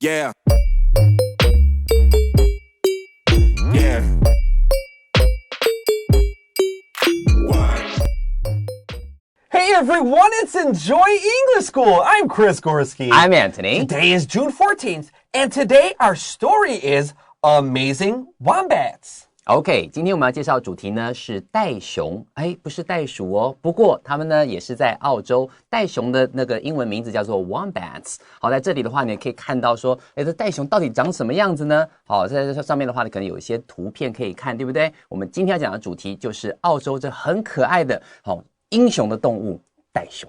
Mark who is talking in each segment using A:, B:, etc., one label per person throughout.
A: Yeah. Yeah.
B: Hey everyone, it's Enjoy English School. I'm Chris Gorski.
C: I'm Antony.
B: Today is June 14th, and today our story is Amazing Wombats.
C: OK， 今天我们要介绍的主题呢是袋熊，不是袋鼠哦。不过他们呢也是在澳洲，袋熊的那个英文名字叫做 Wombats。好，在这里的话，你可以看到说，这袋熊到底长什么样子呢？好，在这上面的话呢，可能有一些图片可以看，对不对？我们今天要讲的主题就是澳洲这很可爱的英雄的动物袋熊。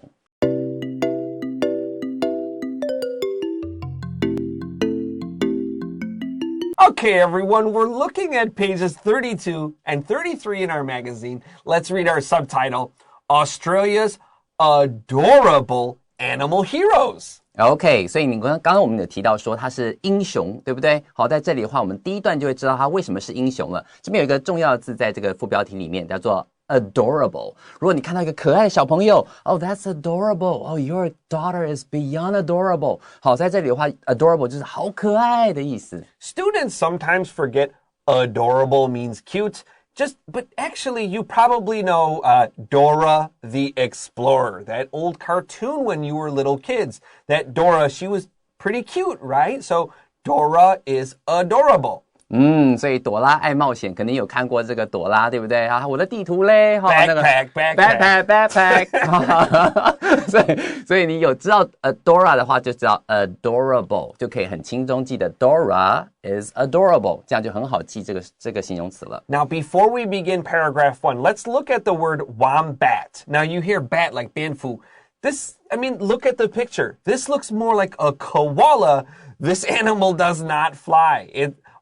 B: Okay, everyone, we're looking at pages 32 and 33 in our magazine. Let's read our subtitle, Australia's Adorable Animal Heroes.
C: OK， 所以你刚刚我们有提到说他是英雄，对不对？好，在这里的话，我们第一段就会知道他为什么是英雄了。这边有一个重要的字在这个副标题里面，叫做adorable. 如果你看到一个可爱的小朋友 Oh, that's adorable. Oh, your daughter is beyond adorable. 好，在这里的话 adorable 就是好可爱的意思。
B: Students sometimes forget adorable means cute. But actually, you probably know Dora the Explorer, that old cartoon when you were little kids. That Dora, she was pretty cute, right? So Dora is adorable.
C: 所以朵拉爱冒险，肯定有看过这个朵拉，对不对啊？我的地图嘞，backpack 所以你有知道 Dora 的话，就知道 adorable， 就可以很轻松记得 Dora is adorable， 这样就很好记这个形容词了。
B: Now, before we begin paragraph 1, let's look at the word wombat. Now, you hear bat like banfu. Look at the picture. This looks more like a koala. This animal does not fly.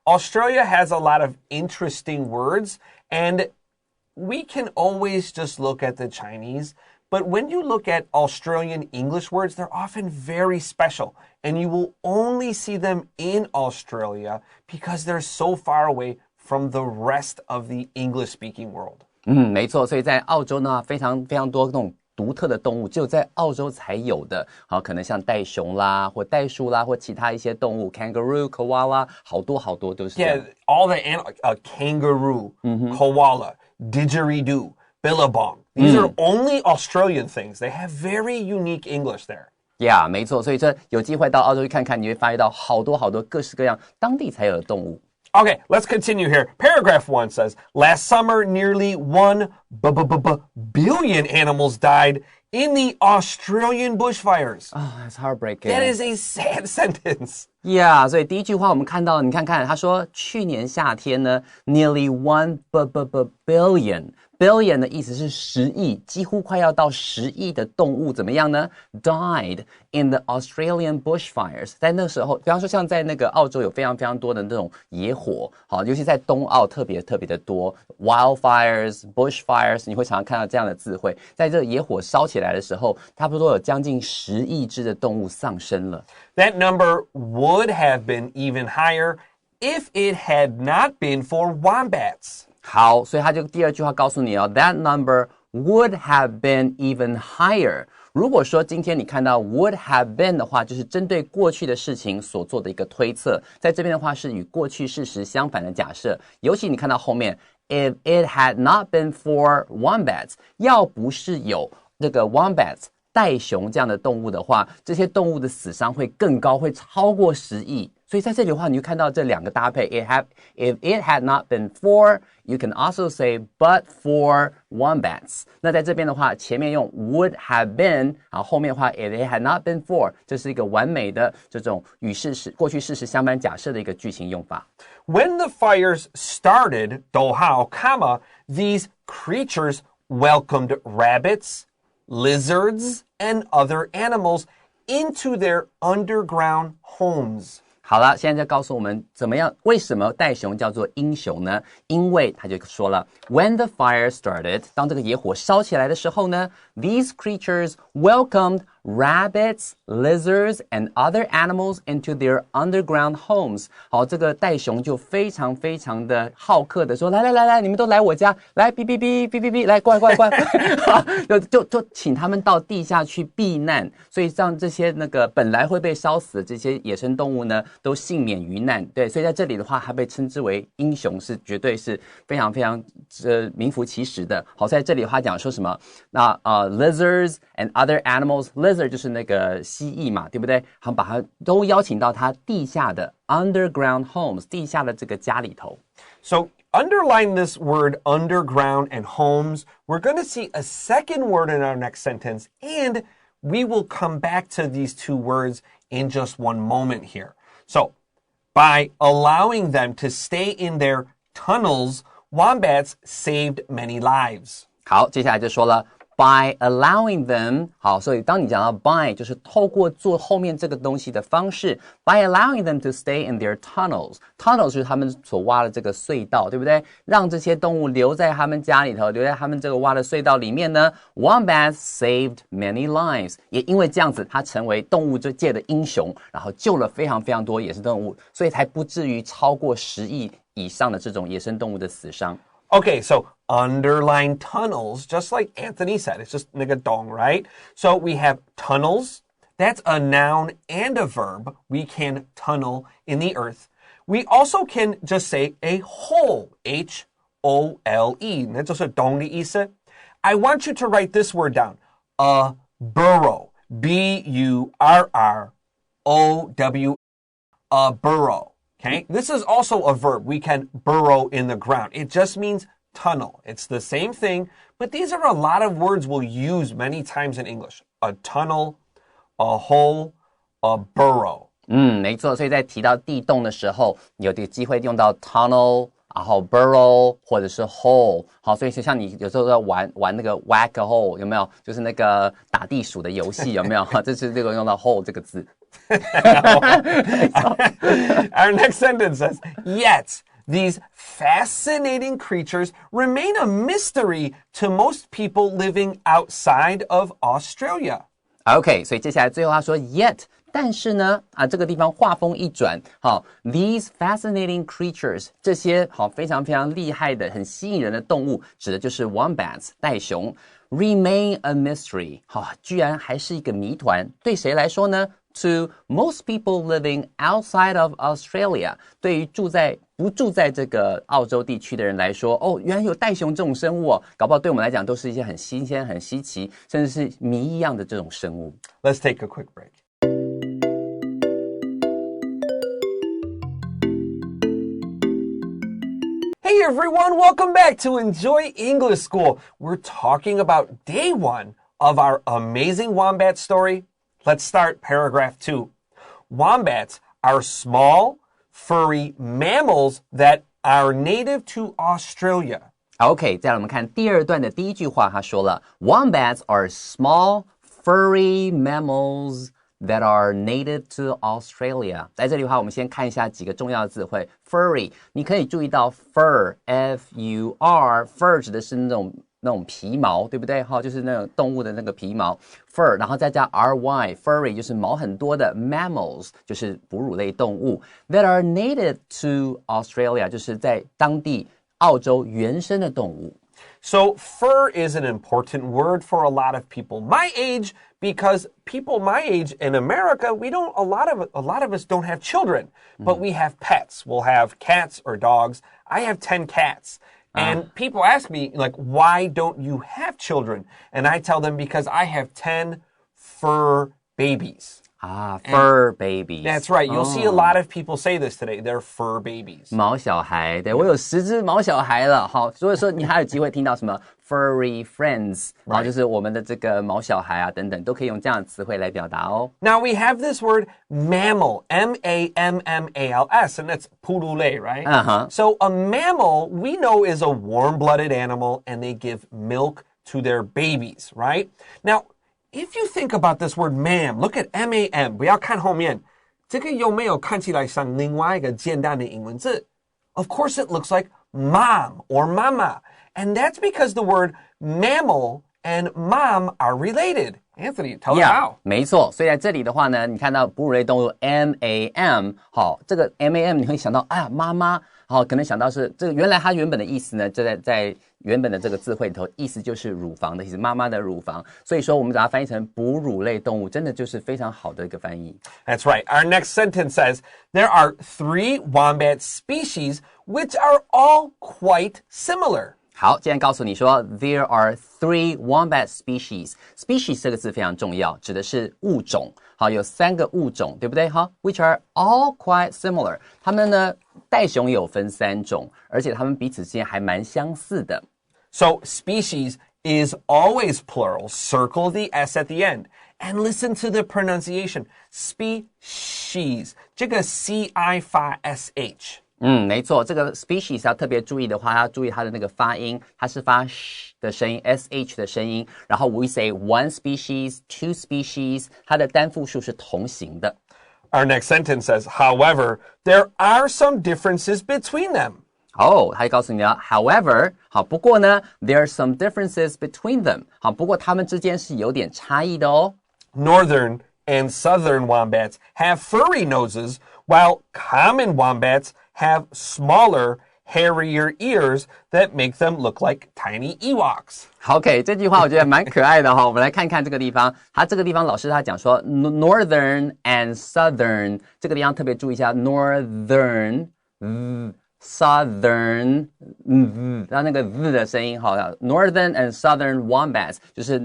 B: Australia has a lot of interesting words, and we can always just look at the Chinese. But when you look at Australian English words, they're often very special, and you will only see them in Australia because they're so far away from the rest of the English-speaking world.
C: 没错，所以在澳洲呢，非常非常多那种独特的动物，只有在澳洲才有的。好，可能像袋熊啦，或袋鼠啦，或其他一些动物 ，kangaroo、koala， 好多好多都是这样。
B: Yeah, all the kangaroo, koala, didgeridoo, billabong. These are only Australian things. They have very unique English there.
C: Yeah, 没错。所以这有机会到澳洲去看看，你会发现到好多好多各式各样当地才有的动物。
B: Okay, let's continue here. Paragraph 1 says, Last summer, nearly 1 billion animals died in the Australian bushfires.
C: Oh, that's heartbreaking.
B: That is a sad sentence.
C: Yeah, 所以第一句话我们看到，你看看，他说去年夏天呢 ，nearly 1 billion。billion 的意思是10亿，几乎快要到10亿的动物怎么样呢 ？Died in the Australian bushfires。在那时候，比方说像在那个澳洲有非常非常多的那种野火，好，尤其在东澳特别特别的多 ，wildfires、bushfires， 你会常常看到这样的字汇。在这个野火烧起来的时候，差不多有将近10亿只的动物丧生了。
B: That number would have been even higher if it had not been for wombats.
C: 好，所以他就第二句话告诉你That number would have been even higher. 如果说今天你看到 would have been 的话，就是针对过去的事情所做的一个推测，在这边的话是与过去事实相反的假设。尤其你看到后面 if it had not been for wombats， 要不是有这个 wombats 袋熊这样的动物的话，这些动物的死伤会更高，会超过10亿。所以在这里的话，你就看到这两个搭配 if it had not been for, you can also say but for wombats. 那在这边的话，前面用 would have been， 然后后面的话 if it had not been for， 这是一个完美的这种与过去事实相反假设的一个句型用法。
B: When the fires started, 逗号, these creatures welcomed rabbits, lizards, and other animals into their underground homes.
C: 好了，现在就告诉我们怎么样，为什么袋熊叫做英雄呢？因为他就说了 ，When the fire started， 当这个野火烧起来的时候呢 ，these creatures welcomed rabbits, lizards, and other animals into their underground homes. 好，这个袋熊就非常非常的好客的说，来，你们都来我家，来哔哔哔哔哔哔，来过来，就请他们到地下去避难。所以让这些那个本来会被烧死的这些野生动物呢，都幸免于难。对，所以在这里的话，它被称之为英雄，是绝对是非常非常名副其实的。好，在这里的话讲说什么？那lizards and other animals, lizard 就是那个蜥蜴嘛，对不对？好，把它都邀请到它地下的 underground homes, 地下的这个家里头。
B: So underline this word underground and homes. We're going to see a second word in our next sentence, and we will come back to these two words in just one moment here. So, by allowing them to stay in their tunnels, wombats saved many lives.
C: 好，接下来就说了 by allowing them. 好，所以当你讲到 by 就是透过做后面这个东西的方式 by allowing them to stay in their tunnels. Tunnels 就是他们所挖的这个隧道，对不对？让这些动物留在他们家里头，留在他们这个挖的隧道里面呢 Wombats saved many lives. 也因为这样子，它成为动物界的英雄，然后救了非常非常多野生动物，所以才不至于超过10亿以上的这种野生动物的死伤。
B: Okay, so underline tunnels, just like Anthony said. It's just negadong, right? So we have tunnels. That's a noun and a verb. We can tunnel in the earth. We also can just say a hole, H-O-L-E. 那就是洞的意思。I want you to write this word down. A burrow, B-U-R-R-O-W, a burrow. Okay, this is also a verb. We can burrow in the ground. It just means tunnel. It's the same thing, but these are a lot of words we'll use many times in English. A tunnel, a hole, a burrow.
C: 没错，所以在提到地洞的时候，有的机会用到 tunnel， 然后 burrow 或者是 hole。好，所以就像你有时候在玩那个 whack a hole， 有没有？就是那个打地鼠的游戏，有没有？这是这个用到 hole 这个字。
B: Our next sentence says, yet these fascinating creatures remain a mystery to most people living outside of Australia.
C: OK， 所以接下来最后他说 yet， 但是呢，这个地方话锋一转，好 ，these fascinating creatures， 这些好非常非常厉害的、很吸引人的动物，指的就是 wombats 袋熊 ，remain a mystery， 好，居然还是一个谜团，对谁来说呢？To most people living outside of Australia， 对于不住在这个澳洲地区的人来说，哦，原来有袋熊这种生物哦，搞不好对我们来讲都是一些很新鲜、很稀奇，甚至是谜一样的这种生物。
B: Let's take a quick break. Hey everyone, welcome back to Enjoy English School. We're talking about day 1 of our amazing wombat story. Let's start paragraph 2. Wombats are small, furry mammals that are native to Australia.
C: OK， 再来我们看第二段的第一句话，他说了 Wombats are small, furry mammals that are native to Australia. 在这里的话，我们先看一下几个重要的字汇。Furry， 你可以注意到 fur, F-U-R, fur 指的是那种皮毛，对不对？就是那种动物的那个皮毛 fur， 然后再加 ry furry 就是毛很多的 mammals 就是哺乳类动物 that are native to Australia 就是在当地澳洲原生的动物。
B: So fur is an important word for a lot of people my age because people my age in America, a lot of us don't have children, but we have pets. We'll have cats or dogs. I have 10 cats. And people ask me, like, why don't you have children? And I tell them because I have 10 fur babies.
C: Fur babies.
B: That's right. You'll see a lot of people say this today. They're fur babies.
C: 毛小孩，对，我有10只毛小孩了，好，所以说你还有机会听到什么 furry friends， 然后就是我们的这个毛小孩啊等等，都可以用这样的词汇来表达哦。
B: Now we have this word mammal, M-A-M-M-A-L-S, and that's purule, right? So a mammal we know is a warm-blooded animal, and they give milk to their babies, right? Now, if you think about this word mam, look at M-A-M, 不要看后面，这个有没有看起来像另外一个简单的英文字？ Of course it looks like mom or mama, and that's because the word mammal and mom are related. Anthony, tell us how.
C: 没错，所以在这里的话呢，你看到哺乳类动物 MAM， 好，这个 MAM 你会想到，哎呀，妈妈，好，可能想到是这个原来它原本的意思呢，就在原本的这个字汇里头，意思就是乳房的意思，妈妈的乳房。所以说我们把它翻译成哺乳类动物，真的就是非常好的一个翻译。
B: That's right. Our next sentence says, there are 3 wombat species which are all quite similar.
C: 好，既然告诉你说 there are 3 wombat species 这个字非常重要，指的是物种。好，有3个物种，对不对？好 ，which are all quite similar。它们呢，袋熊有分3种，而且它们彼此之间还蛮相似的。
B: So species is always plural. Circle the S at the end. And listen to the pronunciation. Species. 这个 C-I 发 S-H.
C: 没错，这个 species 要特别注意的话，要注意它的那个发音，它是发 sh 的声音 ，sh 的声音。然后 we say one species, two species， 它的单复数是同形的。
B: Our next sentence says, however, there are some differences between them.
C: 哦，他告诉你了 ，however， 好，不过呢 ，there are some differences between them， 好，不过它们之间是有点差异的哦。
B: Northern and southern wombats have furry noses, while common wombats have smaller, hairier ears that make them look like tiny Ewoks.
C: OK， 这句话我觉得蛮可爱的哈。我们来看看这个地方，它这个地方老师他讲说 northern and southern， 这个地方特别注意一下 northern， southern， 然后那个 的声音好 ，northern and southern wombats 就是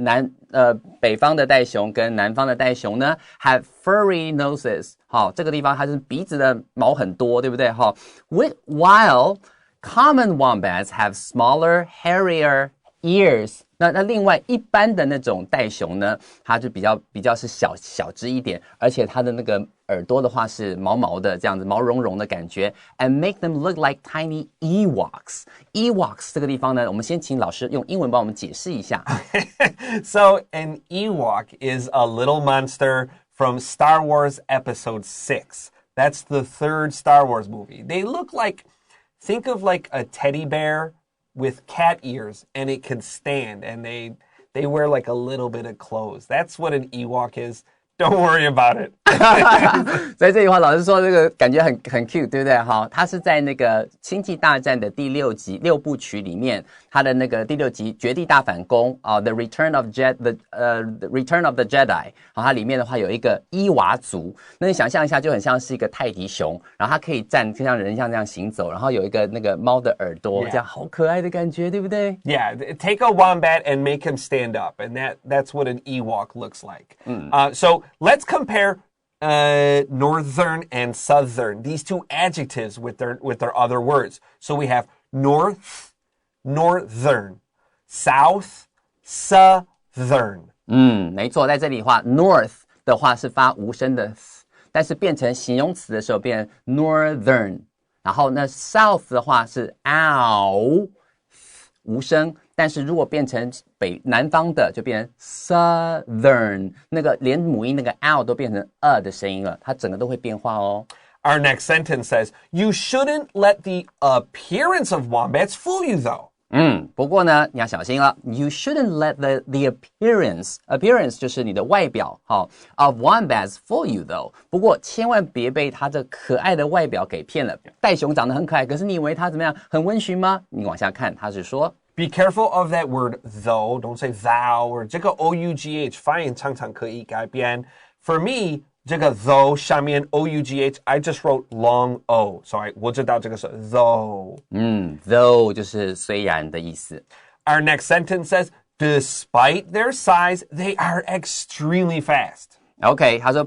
C: 北方的袋熊跟南方的袋熊呢 have furry noses， 好，这个地方它是鼻子的毛很多，对不对？哈 ，while common wombats have smaller, hairier ears。那另外一般的那种袋熊呢，它就比较是小只一点，而且它的那个耳朵的话是毛毛的，这样子毛茸茸的感觉 ，and make them look like tiny Ewoks. Ewoks 这个地方呢，我们先请老师用英文帮我们解释一下。
B: So an Ewok is a little monster from Star Wars Episode 6. That's the 3rd Star Wars movie. They look like, think of like a teddy bear with cat ears, and it can stand, and they wear like a little bit of clothes. That's what an Ewok is. Don't worry about it.
C: 所以这句话老师说这个感觉很 cute， 对不对？哈，它是在那个《星际大战》的第6集6部曲里面，它的那个第6集绝地大反攻啊 ，The Return of the Jedi， 好，它里面的话有一个伊娃族，那你想象一下，就很像是一个泰迪熊，然后它可以站，就像人像这样行走，然后有一个那个猫的耳朵， 这样好可爱的感觉，对不对
B: Yeah, take a wombat and make him stand up, and that's what an Ewok looks like. So let's compare northern and southern, these 2 adjectives with their other words. So we have north, northern, south, southern.
C: 没错，在这里的话 north 的话是发无声的 th， 但是变成形容词的时候变成 northern， 然后呢 south 的话是 ow 无声，但是如果变成南方的就变成 southern， 那个连母音那个 ow 都变成的声音了，它整个都会变化哦。
B: Our next sentence says, you shouldn't let the appearance of wombats fool you though.
C: 不过呢，你要小心了。You shouldn't let the appearance 就是你的外表，好 of wombats fool you though。不过千万别被它这可爱的外表给骗了。袋熊长得很可爱，可是你以为它怎么样？很温驯吗？你往下看，它是说
B: Be careful of that word though. Don't say thou or 这个 OUGH 发音常常可以改变。For me, 这个 though 下面 OUGH, I just wrote long O. So 我知道这个是 though.
C: though 就是虽然的意思。
B: Our next sentence says, despite their size, they are extremely fast.
C: OK， 他说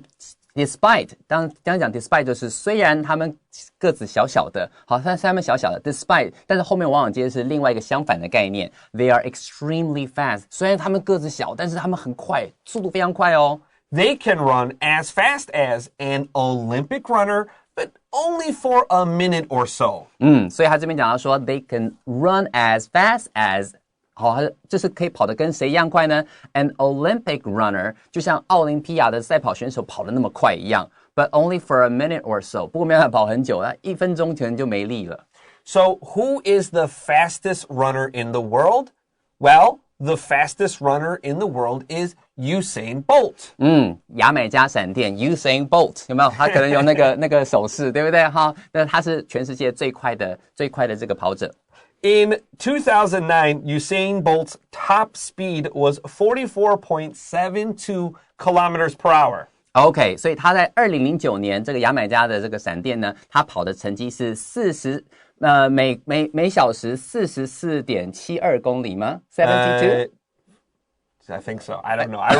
C: despite 刚讲 despite 就是虽然他们个子小小的，好，但是他们小小的 despite， 但是后面往往接的是另外一个相反的概念 ，they are extremely fast。虽然他们个子小，但是他们很快，速度非常快哦。
B: They can run as fast as an Olympic runner, but only for a minute or so.
C: 所以他这边讲到说 they can run as fast as， 好，就是可以跑得跟谁一样快呢 ？An Olympic runner 就像奥林匹亚的赛跑选手跑得那么快一样 ，but only for a minute or so。不过没办法跑很久，1分钟可能就没力了。
B: So who is the fastest runner in the world? Well, the fastest runner in the world is Usain Bolt.
C: 牙买加闪电 Usain Bolt 有没有？他可能有那个手势，对不对？哈，那他是全世界最快的这个跑者。
B: In 2009, Usain Bolt's top speed was 44.72 kilometers per hour.
C: OK， 所以他在2009年这个牙买加的这个闪电呢，他跑的成绩是每小时44.72公里吗？72？
B: I think so. I don't know. I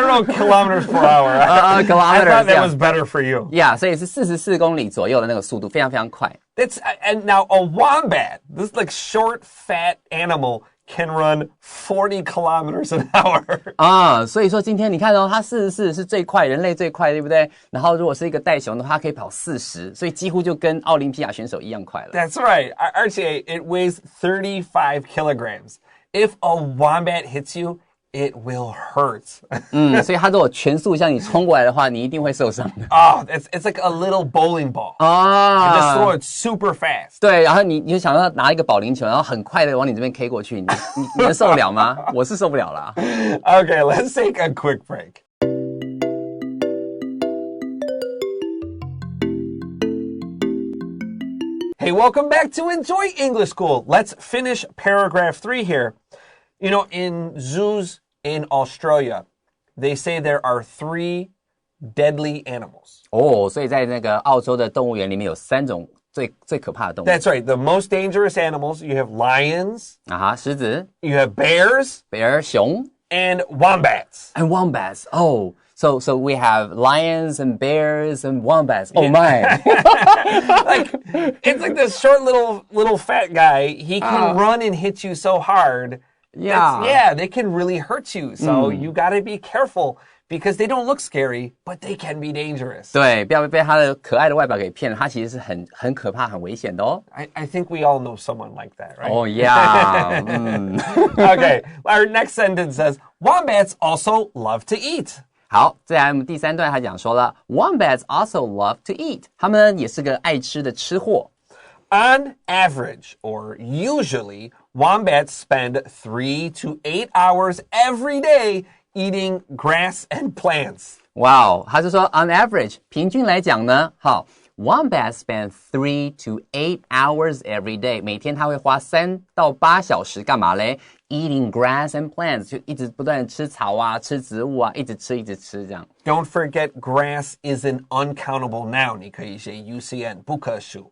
B: wrote kilometers per hour.
C: Kilometers,
B: I thought that was better for you.
C: Yeah， 所以是44公里左右的那个速度，非常非常快。
B: And now a wombat, this like short, fat animal, can run 40 kilometers an hour.
C: 所以说今天你看哦，它44是最快，人类最快，对不对？然后如果是一个袋熊的话，它可以跑40，所以几乎就跟奥林匹亚选手一样快了。
B: That's right. RTA, it weighs 35 kilograms. If a wombat hits you, it will hurt.
C: 所以它如果全速向你冲过来的话，你一定会受伤的。
B: It's like a little bowling ball. You just throw it super fast.
C: 对，然后你就想要拿一个保龄球，然后很快的往你这边 K 过去，你能受得了吗？我是受不了啦。
B: Okay, let's take a quick break. Hey, welcome back to Enjoy English School. Let's finish paragraph 3 here. You know, in zoos in Australia, they say there are 3 deadly animals.
C: 所以在那个澳洲的动物园里面有3种最可怕的动物。
B: That's right. The most dangerous animals, you have lions.
C: 狮子
B: You have bears.
C: 熊
B: And wombats.
C: And wombats. So we have lions and bears and wombats. Oh my.
B: It's like this short little fat guy. He can run and hit you so hard.
C: Yeah.
B: They can really hurt you. So you got to be careful because they don't look scary, but they can be dangerous.
C: 对，不要被它的可爱的外表给骗了，它其实是很可怕、很危险的哦。
B: I think we all know someone like that, right?
C: Oh yeah.
B: Okay, our next sentence says, wombats also love to eat.
C: 好，再来我们第3段，他讲说了 ，Wombats also love to eat。他们也是个爱吃的吃货。
B: On average, or usually, wombats spend 3 to 8 hours every day eating grass and plants.
C: 哇，他就说 on average 平均来讲呢，好 ，Wombats spend 3 to 8 hours every day， 每天他会花3到8小时干嘛嘞？ Eating grass and plants， 就一直不断的吃草啊，吃植物啊，一直吃这样。
B: Don't forget, grass is an uncountable noun. 你可以写 UCN 不可数。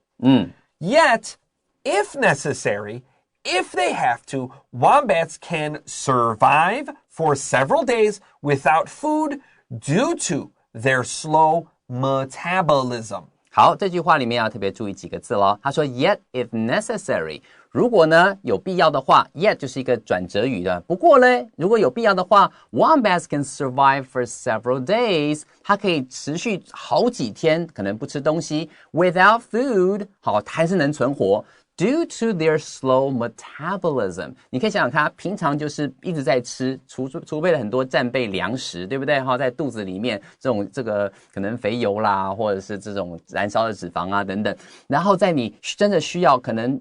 B: Yet, if necessary, if they have to, wombats can survive for several days without food due to their slow metabolism.
C: 好，这句话里面要特别注意几个字咯。他说 ，Yet if necessary， 如果呢有必要的话 ，yet 就是一个转折语的。不过呢，如果有必要的话 ，wombats can survive for several days， 它可以持续好几天，可能不吃东西 ，without food， 好，它还是能存活。Due to their slow metabolism， 你可以想想看，它平常就是一直在吃，储备了很多战备粮食，对不对？在肚子里面这个可能肥油啦，或者是这种燃烧的脂肪啊等等。然后在你真的需要可能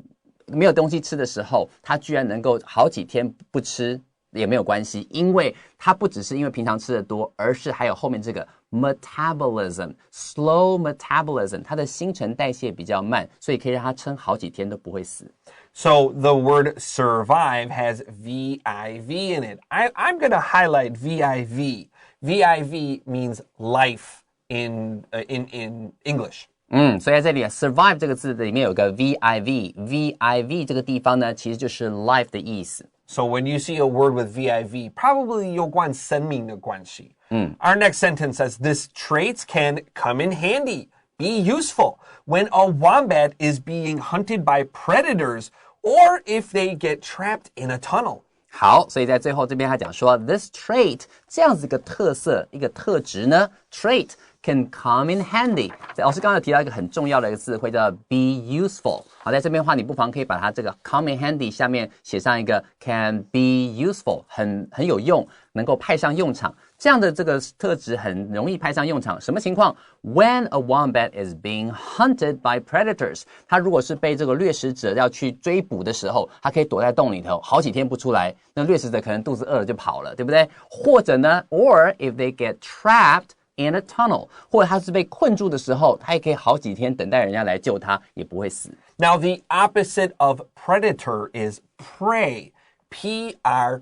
C: 没有东西吃的时候，它居然能够好几天不吃也没有关系，因为它不只是因为平常吃的多，而是还有后面这个 metabolism slow metabolism， 它的新陈代谢比较慢，所以可以让它撑好几天都不会死。
B: So the word survive has V-I-V in it. I'm going to highlight V-I-V. V-I-V means life in English.
C: 所以在这里 survive 这个字里面有个 V-I-V 这个地方呢，其实就是 life 的意思。
B: So when you see a word with V-I-V, probably 有关生命的关系。Our next sentence says, this traits can come in handy, be useful, when a wombat is being hunted by predators or if they get trapped in a tunnel.
C: 好，所以在最后这边他讲说 this trait 这样子一个特色一个特质呢 trait can come in handy。老师刚刚有提到一个很重要的一个字汇叫 be useful。好，在这边的话，你不妨可以把它这个 come in handy 下面写上一个 can be useful， 很有用，能够派上用场。这样的这个特质很容易派上用场。什么情况 ？When a wombat is being hunted by predators， 它如果是被这个掠食者要去追捕的时候，它可以躲在洞里头，好几天不出来。那掠食者可能肚子饿了就跑了，对不对？或者呢 ，or if they get trapped in a tunnel， 或者它是被困住的时候，它也可以好几天等待人家来救它，也不会死。
B: Now, the opposite of predator is prey. P-R-E-Y.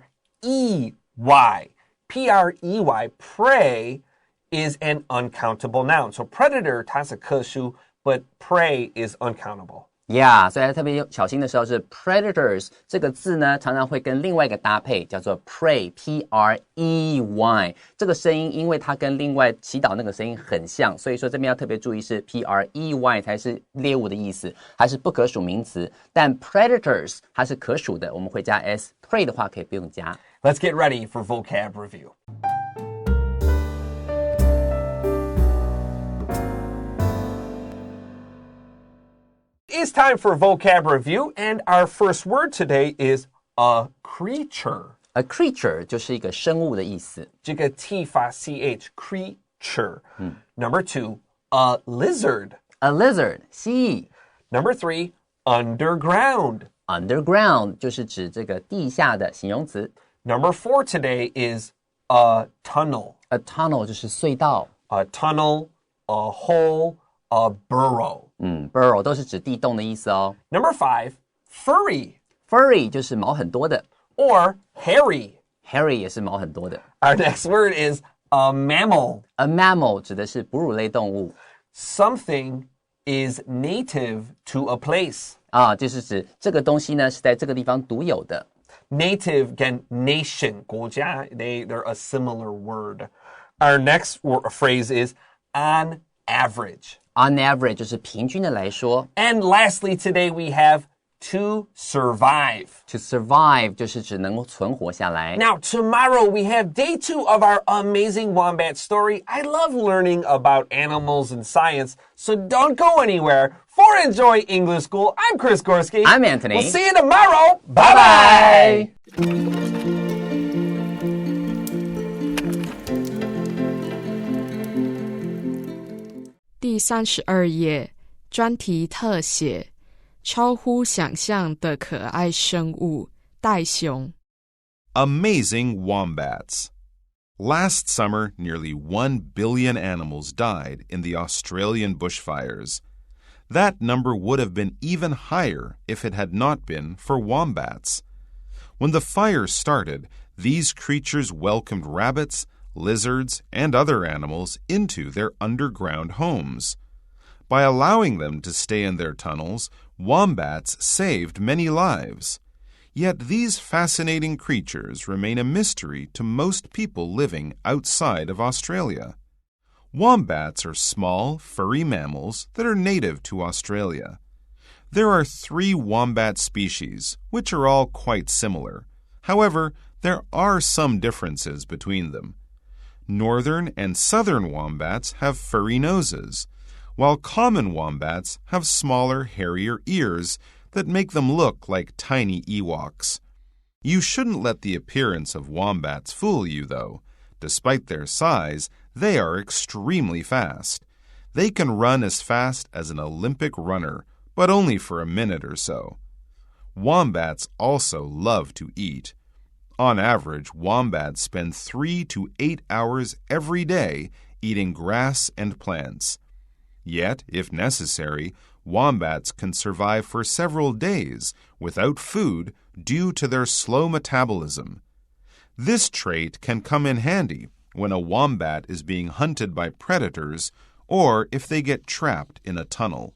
B: P-R-E-Y. Prey is an uncountable noun. So predator 它是克数 but prey is uncountable.
C: Yeah， 所以特别小心的时候是 predators 这个字呢，常常会跟另外一个搭配，叫做 prey P-R-E-Y。这个声音因为它跟另外祈祷那个声音很像，所以说这边要特别注意是 P-R-E-Y 才是猎物的意思，还是不可数名词。但 predators 它是可数的，我们会加 s。prey 的话可以不用加。
B: Let's get ready for vocab review. It's time for vocab review, and our first word today is a creature.
C: A creature 就是一个生物的意思。
B: 这个 T 发 CH, creature. Number 2, a lizard.
C: A lizard 蜥蜴。
B: Number 3, underground.
C: Underground 就是指这个地下的形容词。
B: Number 4 today is a tunnel.
C: A tunnel 就是隧道。
B: A tunnel, a hole, a burrow.
C: Burrow 都是指地洞的意思哦。
B: Number 5, furry.
C: Furry 就是毛很多的。
B: Or hairy.
C: Hairy 也是毛很多的。
B: Our next word is a mammal.
C: A mammal 指的是哺乳类动物。
B: Something is native to a place.
C: 就是指这个东西呢是在这个地方独有的。
B: Native, again, nation, 国家, they're a similar word. Our next phrase is on average.
C: On average 就是平均的来说。
B: And lastly, today we have to survive.
C: To survive 就是指能够存活下来。
B: Now, tomorrow we have day 2 of our amazing wombat story. I love learning about animals and science, so don't go anywhere. For Enjoy English School, I'm Chris Gorski.
C: I'm Antony.
B: We'll see you tomorrow.
C: Bye-bye.
B: Bye-bye.
D: 第32页，专题特写，超乎想象的可爱生物，袋熊。
A: Amazing wombats. Last summer, nearly 1 billion animals died in the Australian bushfires. That number would have been even higher if it had not been for wombats. When the fire started, these creatures welcomed rabbits, lizards, and other animals into their underground homes. By allowing them to stay in their tunnels, wombats saved many lives. Yet these fascinating creatures remain a mystery to most people living outside of Australia. Wombats are small, furry mammals that are native to Australia. There are 3 wombat species, which are all quite similar. However, there are some differences between them. Northern and southern wombats have furry noses, while common wombats have smaller, hairier ears that make them look like tiny Ewoks. You shouldn't let the appearance of wombats fool you, though. Despite their size, they are extremely fast. They can run as fast as an Olympic runner, but only for a minute or so. Wombats also love to eat. On average, wombats spend 3 to 8 hours every day eating grass and plants. Yet, if necessary, wombats can survive for several days without food due to their slow metabolism. This trait can come in handy when a wombat is being hunted by predators or if they get trapped in a tunnel.